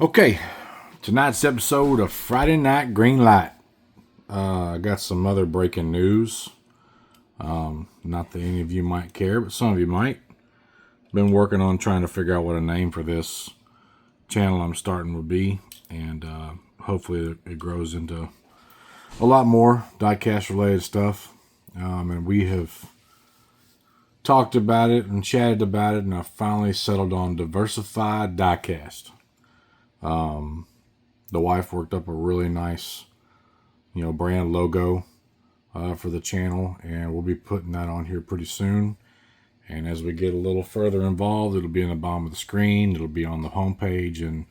Okay, tonight's episode of Friday Night Greenlight. I got some other breaking news. Not that any of you might care, but some of you might. Been working on trying to figure out what a name for this channel I'm starting would be, and hopefully it grows into a lot more diecast related stuff. And we have talked about it and chatted about it, and I finally settled on Diversified Diecast. The wife worked up a really nice, brand logo for the channel, and we'll be putting that on here pretty soon. And as we get a little further involved, it'll be in the bottom of the screen. It'll be on the homepage, and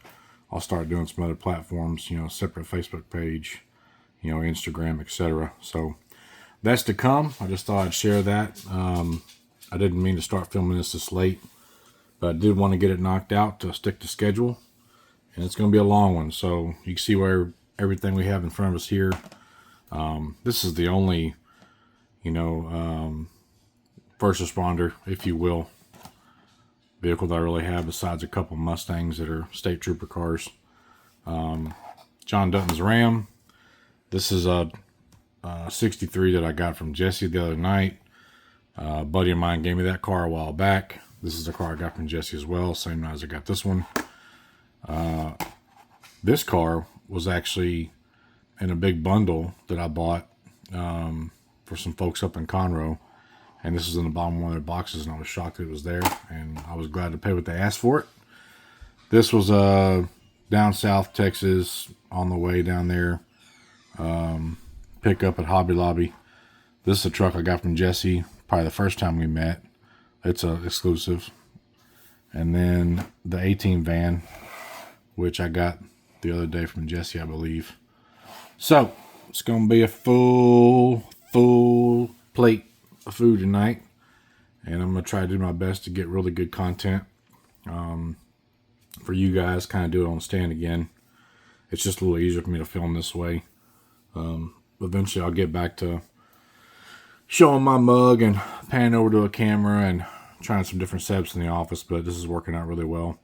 I'll start doing some other platforms, separate Facebook page, Instagram, etc. So that's to come. I just thought I'd share that. I didn't mean to start filming this late, but I did want to get it knocked out to stick to schedule. And it's going to be a long one, so you can see where everything we have in front of us here. This is the only, first responder, if you will, vehicle that I really have, besides a couple Mustangs that are state trooper cars. John Dutton's Ram. This is a 63 that I got from Jesse the other night. A buddy of mine gave me that car a while back. This is the car I got from Jesse as well, same night as I got this one. This car was actually in a big bundle that I bought for some folks up in Conroe, and this was in the bottom of one of their boxes, and I was shocked that it was there, and I was glad to pay what they asked for it. This was down south Texas, on the way down there, pick up at Hobby Lobby. This is a truck I got from Jesse probably the first time we met. It's a exclusive. And then the 18 van, which I got the other day from Jesse, I believe. So it's going to be a full plate of food tonight, and I'm going to try to do my best to get really good content for you guys. Kind of do it on stand again. It's just a little easier for me to film this way. Eventually I'll get back to showing my mug and panning over to a camera and trying some different setups in the office, but this is working out really well.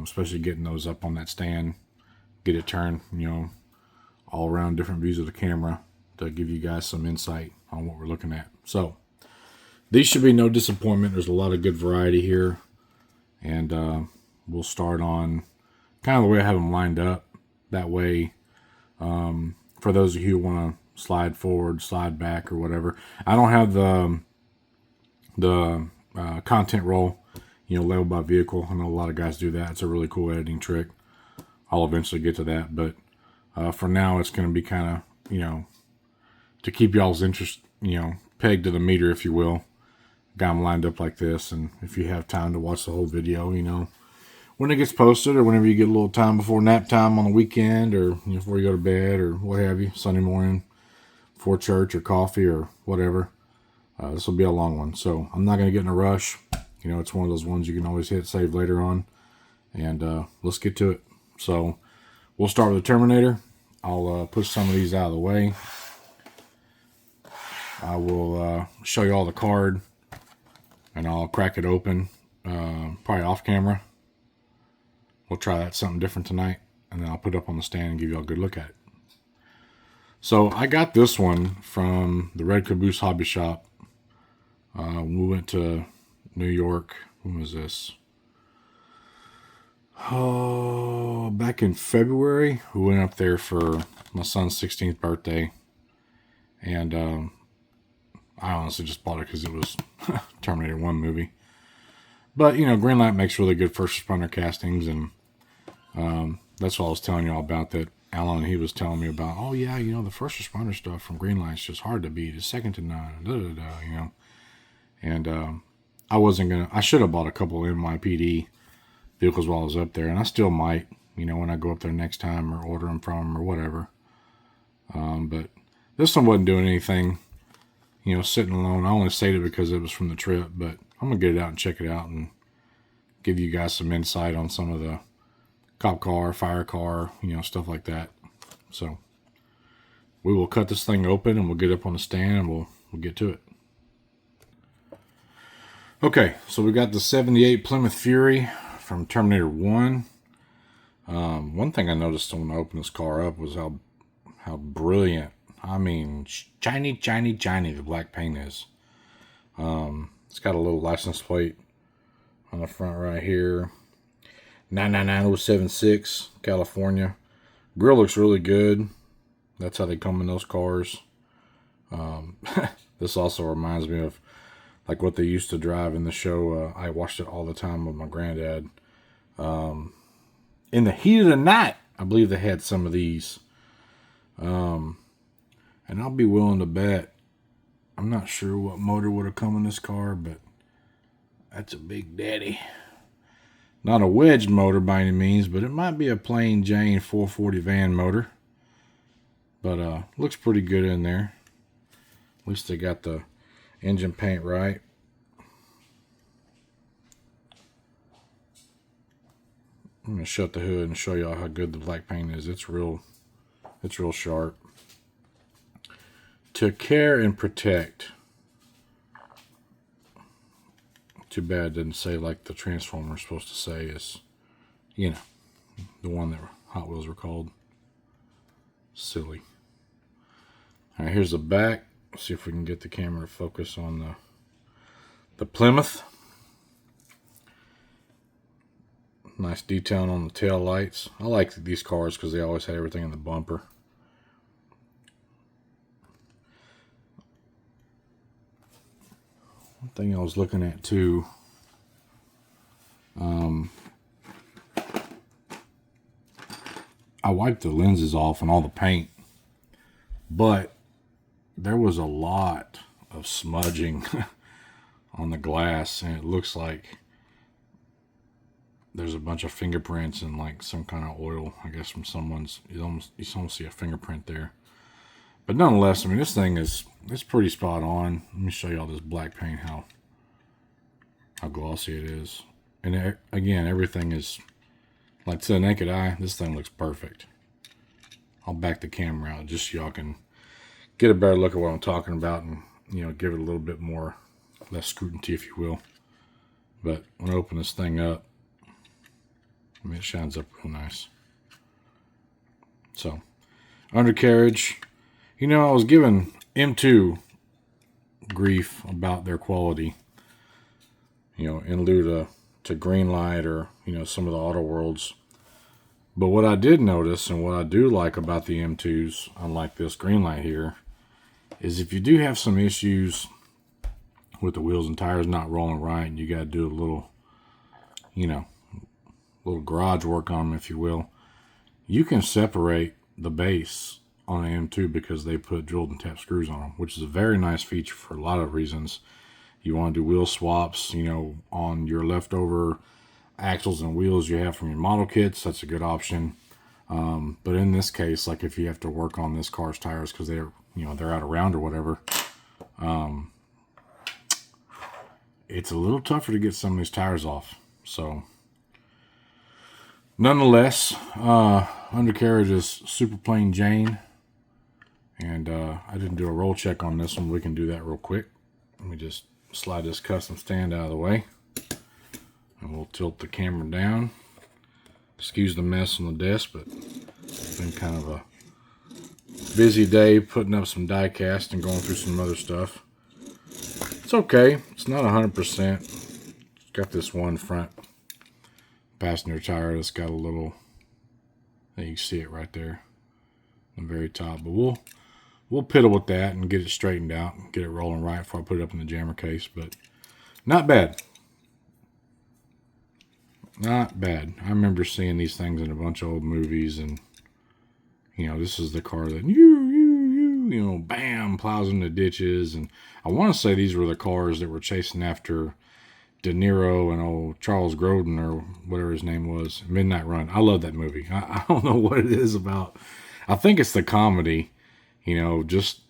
Especially getting those up on that stand, get it turned, all around different views of the camera to give you guys some insight on what we're looking at. So these should be no disappointment. There's a lot of good variety here, and we'll start on kind of the way I have them lined up. That way, for those of you who want to slide forward, slide back, or whatever, I don't have the content roll, labeled by vehicle. I know a lot of guys do that. It's a really cool editing trick. I'll eventually get to that, but for now it's going to be kind of, to keep y'all's interest, pegged to the meter, if you will. Got them lined up like this, and if you have time to watch the whole video, when it gets posted, or whenever you get a little time before nap time on the weekend, or before you go to bed, or what have you, Sunday morning before church or coffee or whatever, this will be a long one. So I'm not going to get in a rush. It's one of those ones you can always hit save later on. And let's get to it. So we'll start with the Terminator. I'll push some of these out of the way. I will show you all the card, and I'll crack it open, probably off camera. We'll try that something different tonight, and then I'll put it up on the stand and give you all a good look at it. So I got this one from the Red Caboose Hobby Shop. We went to New York. When was this? Oh, back in February. We went up there for my son's 16th birthday, and I honestly just bought it because it was Terminator 1 movie. But Greenlight makes really good first responder castings, and that's what I was telling you all about. That Alan, he was telling me about. Oh yeah, the first responder stuff from Greenlight's just hard to beat. It's second to none. And I should have bought a couple of NYPD vehicles while I was up there, and I still might, when I go up there next time, or order them from them or whatever. But this one wasn't doing anything, sitting alone. I only saved it because it was from the trip, but I'm going to get it out and check it out and give you guys some insight on some of the cop car, fire car, stuff like that. So we will cut this thing open, and we'll get up on the stand, and we'll get to it. Okay, so we got the 78 Plymouth Fury from Terminator 1. One thing I noticed when I opened this car up was how brilliant, I mean, shiny, shiny, shiny the black paint is. It's got a little license plate on the front right here. 999076, California. Grill looks really good. That's how they come in those cars. This also reminds me of like what they used to drive in the show. I watched it all the time with my granddad. In the Heat of the Night, I believe they had some of these. And I'll be willing to bet, I'm not sure what motor would have come in this car, but that's a big daddy. Not a wedged motor by any means, but it might be a plain Jane 440 van motor. But looks pretty good in there. At least they got the engine paint right. I'm going to shut the hood and show y'all how good the black paint is. It's real sharp. To care and protect. Too bad it didn't say like the Transformer is supposed to say is, you know, the one that Hot Wheels were called. Silly. All right, here's the back. Let's see if we can get the camera to focus on the Plymouth. Nice detailing on the tail lights. I like these cars because they always had everything in the bumper. One thing I was looking at too, I wiped the lenses off and all the paint, but there was a lot of smudging on the glass, and it looks like there's a bunch of fingerprints and like some kind of oil, I guess, from someone's. You almost see a fingerprint there. But nonetheless, I mean, this thing it's pretty spot on. Let me show you all this black paint, how glossy it is. And again, everything is, like, to the naked eye, this thing looks perfect. I'll back the camera out just so y'all can get a better look at what I'm talking about and, you know, give it a little bit more, less scrutiny, if you will. But when I open this thing up, I mean, it shines up real nice. So, undercarriage. You know, I was giving M2 grief about their quality, you know, in lieu to Greenlight or, you know, some of the Auto Worlds. But what I did notice and what I do like about the M2s, unlike this Greenlight here, is if you do have some issues with the wheels and tires not rolling right, and you got to do a little, you know, little garage work on them, if you will, you can separate the base on an M2 because they put drilled and tapped screws on them, which is a very nice feature for a lot of reasons. You want to do wheel swaps, you know, on your leftover axles and wheels you have from your model kits, that's a good option. But in this case, like if you have to work on this car's tires because they're, you know, they're out of round or whatever, it's a little tougher to get some of these tires off. So nonetheless, undercarriage is super plain Jane. And I didn't do a roll check on this one. We can do that real quick. Let me just slide this custom stand out of the way. And we'll tilt the camera down. Excuse the mess on the desk, but it's been kind of a busy day putting up some die cast and going through some other stuff. It's okay. It's not 100%. It's got this one front passenger tire that's got a little, you can see it right there on the very top. But we'll piddle with that and get it straightened out and get it rolling right before I put it up in the jammer case. But not bad. Not bad. I remember seeing these things in a bunch of old movies, and, you know, this is the car that, you know, bam, plows into ditches. And I want to say these were the cars that were chasing after De Niro and old Charles Grodin, or whatever his name was, Midnight Run. I love that movie. I don't know what it is about. I think it's the comedy, you know, just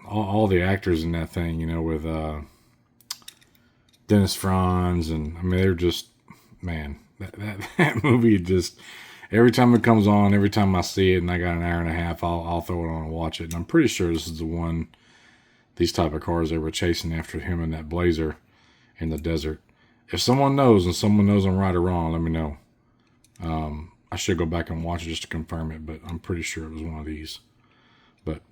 all the actors in that thing, you know, with Dennis Franz, and I mean, they're just, man, that movie just, every time it comes on, every time I see it and I got an hour and a half, I'll throw it on and watch it. And I'm pretty sure this is the one, these type of cars they were chasing after him in that Blazer in the desert. If someone knows, and someone knows I'm right or wrong, let me know. I should go back and watch it just to confirm it, but I'm pretty sure it was one of these. But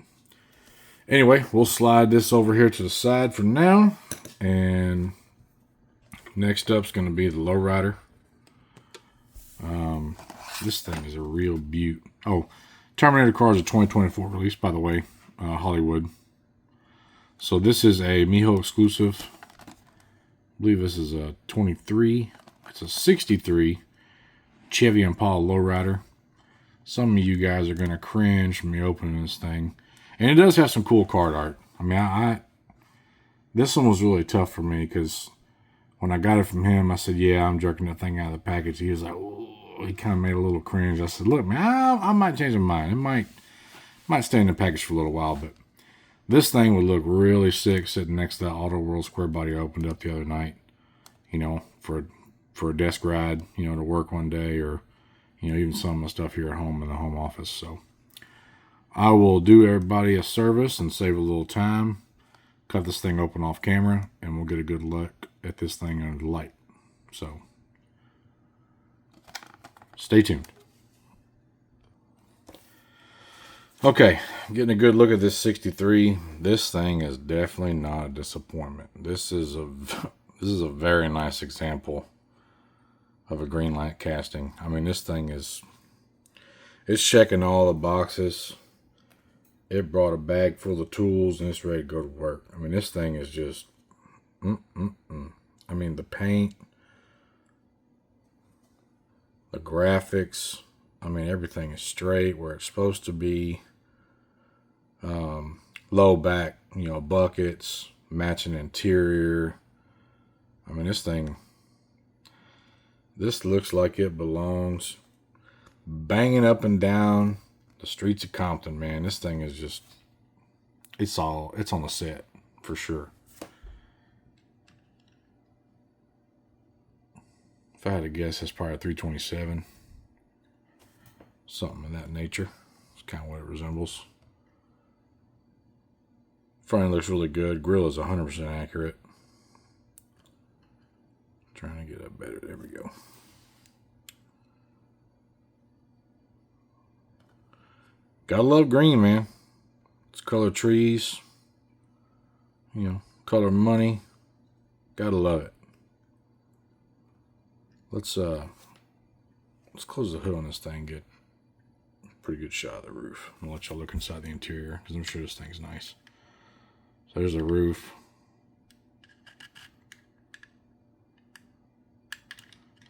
anyway, we'll slide this over here to the side for now. And next up is going to be the Lowrider. This thing is a real beaut. Oh, Terminator car is a 2024 release, by the way, Hollywood. So this is a MiJo exclusive. I believe this is a 23. It's a 63 Chevy Impala Lowrider. Some of you guys are going to cringe from me opening this thing. And it does have some cool card art. I mean, this one was really tough for me because when I got it from him, I said, yeah, I'm jerking that thing out of the package. He was like, oh, he kind of made a little cringe. I said, look, man, I might change my mind. It might stay in the package for a little while, but this thing would look really sick sitting next to that Auto World square body I opened up the other night, you know, for a desk ride, you know, to work one day, or, you know, even some of my stuff here at home in the home office. So I will do everybody a service and save a little time, cut this thing open off camera, and we'll get a good look at this thing under the light. So stay tuned. Okay, getting a good look at this 63. This thing is definitely not a disappointment. This is a very nice example of a Greenlight casting. I mean, this thing it's checking all the boxes. It brought a bag full of tools and it's ready to go to work. I mean, this thing is just I mean, the paint, the graphics, I mean, everything is straight where it's supposed to be. Low back, you know, buckets, matching interior. I mean, this looks like it belongs banging up and down the streets of Compton, man. This thing is just, it's on the set for sure. If I had to guess, it's probably a 327. Something of that nature. It's kind of what it resembles. Front looks really good. Grill is 100% accurate. Trying to get up better. There we go. Gotta love green, man. It's color trees. You know, color money. Gotta love it. Let's close the hood on this thing and get a pretty good shot of the roof. I'll let y'all look inside the interior because I'm sure this thing's nice. So there's the roof.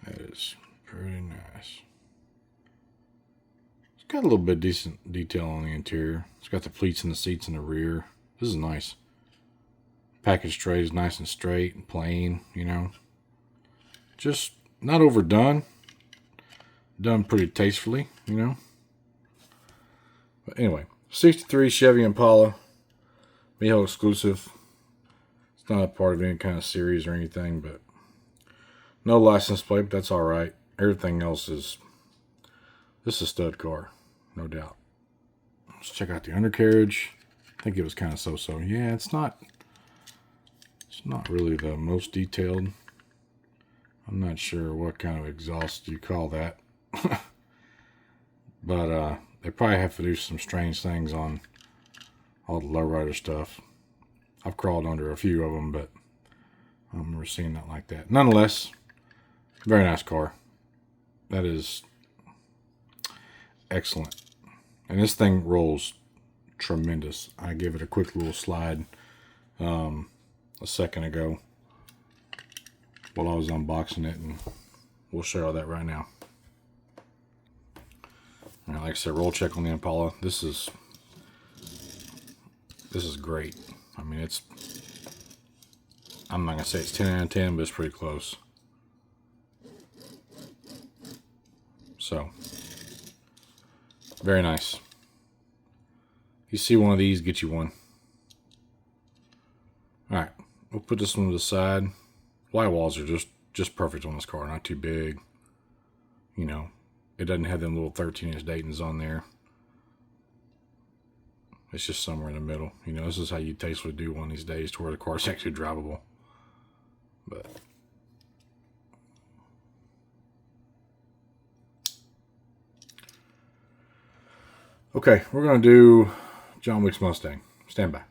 That is pretty nice. It's got a little bit decent detail on the interior. It's got the pleats in the seats in the rear. This is nice. Package tray is nice and straight and plain, you know. Just not overdone. Done pretty tastefully, you know. But anyway, 63 Chevy Impala. MiJo exclusive. It's not a part of any kind of series or anything, but no license plate, but that's alright. Everything else is, this is a stud car, no doubt. Let's check out the undercarriage. I think it was kind of so-so. Yeah, it's not really the most detailed. I'm not sure what kind of exhaust you call that. But they probably have to do some strange things on all the Lowrider stuff. I've crawled under a few of them, but I've never seen that like that. Nonetheless, very nice car. That is excellent. And this thing rolls tremendous. I gave it a quick little slide a second ago while I was unboxing it, and we'll show you that right now. All right, like I said, roll check on the Impala. This is great. I mean, I'm not gonna say it's 10 out of 10, but it's pretty close. So, very nice. You see one of these, get you one. All right, we'll put this one to the side. White walls are just perfect on this car. Not too big. You know, it doesn't have them little 13-inch Daytons on there. It's just somewhere in the middle. You know, this is how you tastefully do one of these days to where the car's actually drivable. But Okay, we're going to do John Wick's Mustang. Stand by.